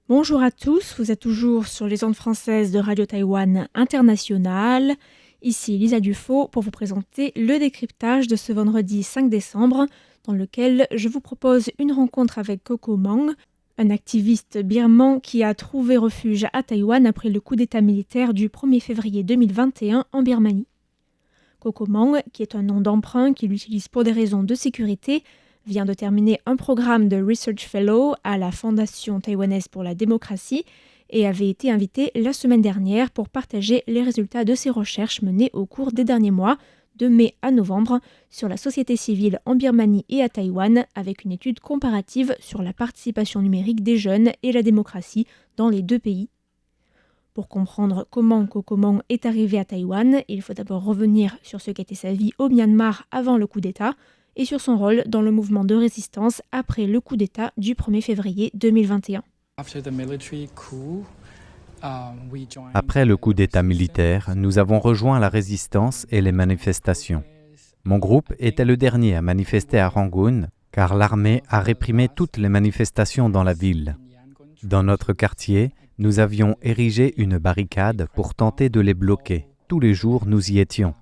Bonjour à tous, vous êtes toujours sur les ondes françaises de Radio Taïwan International. Ici Lisa Dufaux pour vous présenter le décryptage de ce vendredi 5 décembre dans lequel je vous propose une rencontre avec Coco Mang, un activiste birman qui a trouvé refuge à Taïwan après le coup d'état militaire du 1er février 2021 en Birmanie. Coco Mang, qui est un nom d'emprunt qu'il utilise pour des raisons de sécurité, vient de terminer un programme de Research Fellow à la Fondation taïwanaise pour la démocratie et avait été invité la semaine dernière pour partager les résultats de ses recherches menées au cours des derniers mois, de mai à novembre, sur la société civile en Birmanie et à Taïwan, avec une étude comparative sur la participation numérique des jeunes et la démocratie dans les deux pays. Pour comprendre comment Coco Mang est arrivé à Taïwan, il faut d'abord revenir sur ce qu'était sa vie au Myanmar avant le coup d'État, et sur son rôle dans le mouvement de résistance après le coup d'État du 1er février 2021. Après le coup d'État militaire, nous avons rejoint la résistance et les manifestations. Mon groupe était le dernier à manifester à Rangoon, car l'armée a réprimé toutes les manifestations dans la ville. Dans notre quartier, nous avions érigé une barricade pour tenter de les bloquer. Tous les jours, nous y étions.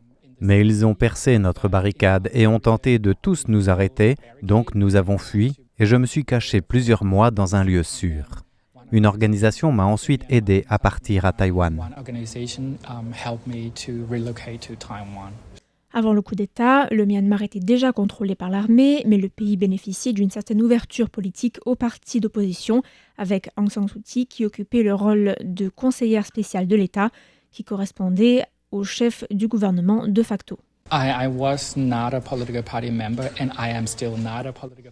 Mais ils ont percé notre barricade et ont tenté de tous nous arrêter, donc nous avons fui et je me suis caché plusieurs mois dans un lieu sûr. Une organisation m'a ensuite aidé à partir à Taïwan. Avant le coup d'État, le Myanmar était déjà contrôlé par l'armée, mais le pays bénéficiait d'une certaine ouverture politique aux partis d'opposition, avec Aung San Suu Kyi qui occupait le rôle de conseillère spéciale de l'État, qui correspondait au chef du gouvernement de facto.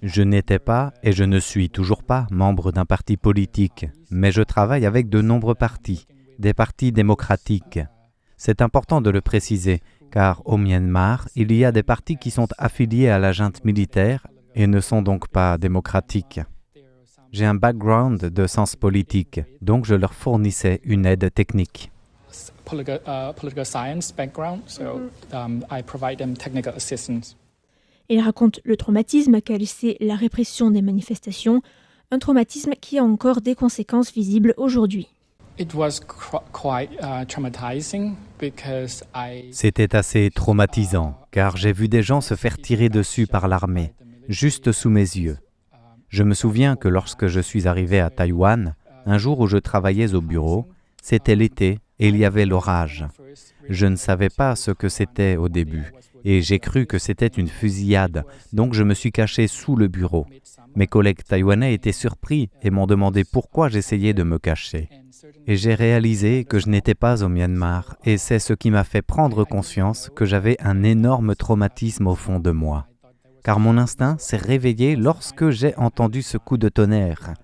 Je n'étais pas et je ne suis toujours pas membre d'un parti politique, mais je travaille avec de nombreux partis, des partis démocratiques. C'est important de le préciser, car au Myanmar, il y a des partis qui sont affiliés à la junte militaire et ne sont donc pas démocratiques. J'ai un background de sens politique, donc je leur fournissais une aide technique. Political science background, I provide them technical assistance. Il raconte le traumatisme qu'a laissé la répression des manifestations, un traumatisme qui a encore des conséquences visibles aujourd'hui. C'était assez traumatisant, car j'ai vu des gens se faire tirer dessus par l'armée, juste sous mes yeux. Je me souviens que lorsque je suis arrivé à Taïwan, un jour où je travaillais au bureau, c'était l'été et il y avait l'orage. Je ne savais pas ce que c'était au début et j'ai cru que c'était une fusillade, donc je me suis caché sous le bureau. Mes collègues taïwanais étaient surpris et m'ont demandé pourquoi j'essayais de me cacher. Et j'ai réalisé que je n'étais pas au Myanmar et c'est ce qui m'a fait prendre conscience que j'avais un énorme traumatisme au fond de moi. Car mon instinct s'est réveillé lorsque j'ai entendu ce coup de tonnerre.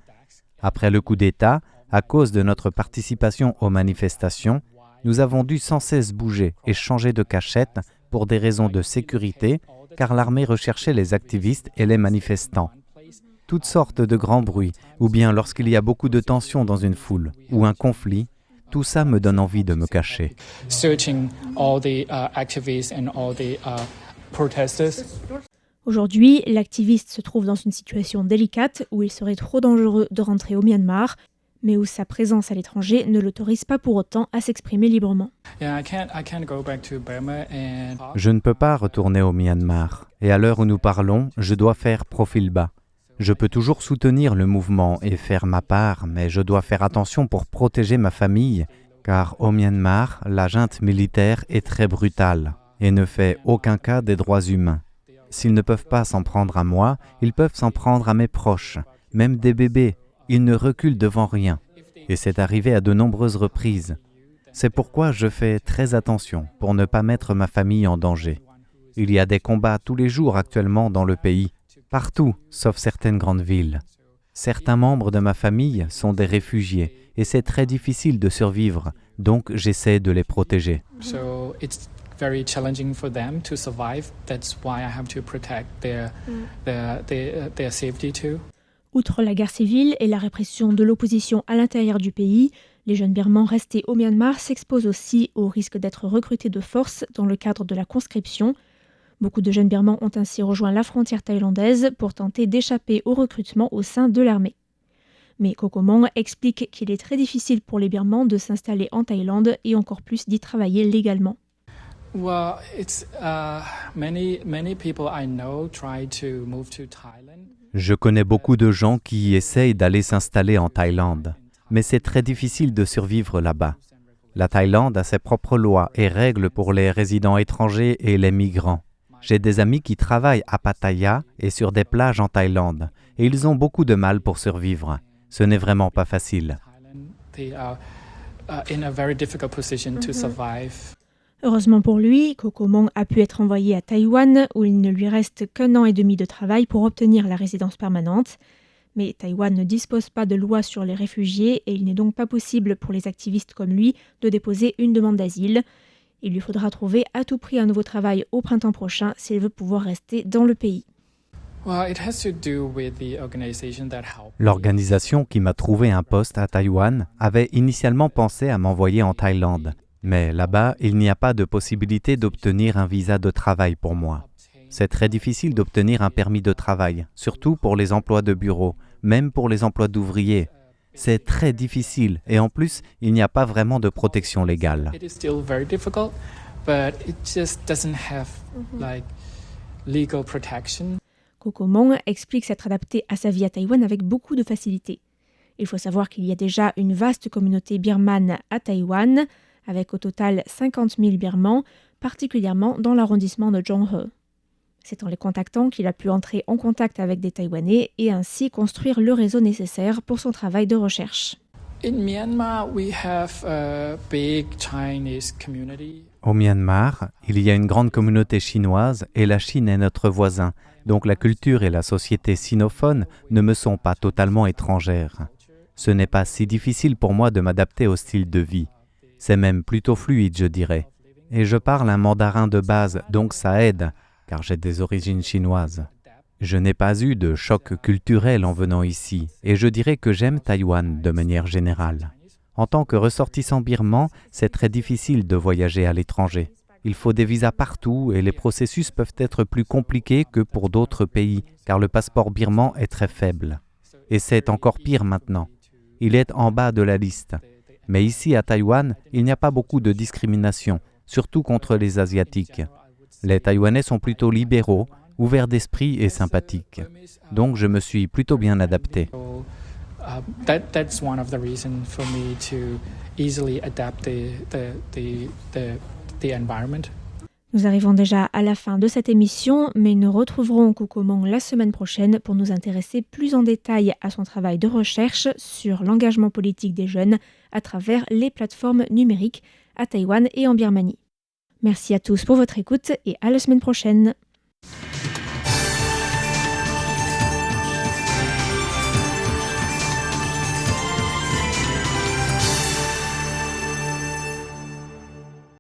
Après le coup d'État, à cause de notre participation aux manifestations, nous avons dû sans cesse bouger et changer de cachette pour des raisons de sécurité, car l'armée recherchait les activistes et les manifestants. Toutes sortes de grands bruits, ou bien lorsqu'il y a beaucoup de tensions dans une foule, ou un conflit, tout ça me donne envie de me cacher. Aujourd'hui, l'activiste se trouve dans une situation délicate où il serait trop dangereux de rentrer au Myanmar, mais où sa présence à l'étranger ne l'autorise pas pour autant à s'exprimer librement. Je ne peux pas retourner au Myanmar, et à l'heure où nous parlons, je dois faire profil bas. Je peux toujours soutenir le mouvement et faire ma part, mais je dois faire attention pour protéger ma famille, car au Myanmar, la junte militaire est très brutale et ne fait aucun cas des droits humains. S'ils ne peuvent pas s'en prendre à moi, ils peuvent s'en prendre à mes proches, même des bébés. Ils ne reculent devant rien, et c'est arrivé à de nombreuses reprises. C'est pourquoi je fais très attention pour ne pas mettre ma famille en danger. Il y a des combats tous les jours actuellement dans le pays, partout, sauf certaines grandes villes. Certains membres de ma famille sont des réfugiés, et c'est très difficile de survivre, donc j'essaie de les protéger. Very challenging for them to survive. That's why I have to protect their safety too. Outre la guerre civile et la répression de l'opposition à l'intérieur du pays, les jeunes Birmans restés au Myanmar s'exposent aussi au risque d'être recrutés de force dans le cadre de la conscription. Beaucoup de jeunes Birmans ont ainsi rejoint la frontière thaïlandaise pour tenter d'échapper au recrutement au sein de l'armée. Mais Kokomong explique qu'il est très difficile pour les Birmans de s'installer en Thaïlande et encore plus d'y travailler légalement. Well, it's many people I know try to move to Thailand. Je connais beaucoup de gens qui essayent d'aller s'installer en Thaïlande, mais c'est très difficile de survivre là-bas. La Thaïlande a ses propres lois et règles pour les résidents étrangers et les migrants. J'ai des amis qui travaillent à Pattaya et sur des plages en Thaïlande, et ils ont beaucoup de mal pour survivre. Ce n'est vraiment pas facile. They are in a very difficult position to survive. Heureusement pour lui, Kokomong a pu être envoyé à Taïwan où il ne lui reste qu'1 an et demi de travail pour obtenir la résidence permanente. Mais Taïwan ne dispose pas de loi sur les réfugiés et il n'est donc pas possible pour les activistes comme lui de déposer une demande d'asile. Il lui faudra trouver à tout prix un nouveau travail au printemps prochain s'il veut pouvoir rester dans le pays. Well, it has to do with the organization that helped. L'organisation qui m'a trouvé un poste à Taïwan avait initialement pensé à m'envoyer en Thaïlande. Mais là-bas, il n'y a pas de possibilité d'obtenir un visa de travail pour moi. C'est très difficile d'obtenir un permis de travail, surtout pour les emplois de bureau, même pour les emplois d'ouvriers. C'est très difficile et en plus, il n'y a pas vraiment de protection légale. It is still very difficult, but it just doesn't have legal protection. Kokomong explique s'être adapté à sa vie à Taïwan avec beaucoup de facilité. Il faut savoir qu'il y a déjà une vaste communauté birmane à Taïwan, avec au total 50 000 Birmans, particulièrement dans l'arrondissement de Zhonghe. C'est en les contactant qu'il a pu entrer en contact avec des Taïwanais et ainsi construire le réseau nécessaire pour son travail de recherche. In Myanmar, we have a big Chinese community. Au Myanmar, il y a une grande communauté chinoise et la Chine est notre voisin, donc la culture et la société sinophone ne me sont pas totalement étrangères. Ce n'est pas si difficile pour moi de m'adapter au style de vie. C'est même plutôt fluide, je dirais. Et je parle un mandarin de base, donc ça aide, car j'ai des origines chinoises. Je n'ai pas eu de choc culturel en venant ici, et je dirais que j'aime Taïwan de manière générale. En tant que ressortissant birman, c'est très difficile de voyager à l'étranger. Il faut des visas partout et les processus peuvent être plus compliqués que pour d'autres pays, car le passeport birman est très faible. Et c'est encore pire maintenant. Il est en bas de la liste. Mais ici à Taïwan, il n'y a pas beaucoup de discrimination, surtout contre les Asiatiques. Les Taïwanais sont plutôt libéraux, ouverts d'esprit et sympathiques. Donc je me suis plutôt bien adapté. That's one of the reasons for me to easily adapt the environment. Nous arrivons déjà à la fin de cette émission, mais nous retrouverons Kokomong la semaine prochaine pour nous intéresser plus en détail à son travail de recherche sur l'engagement politique des jeunes à travers les plateformes numériques à Taïwan et en Birmanie. Merci à tous pour votre écoute et à la semaine prochaine.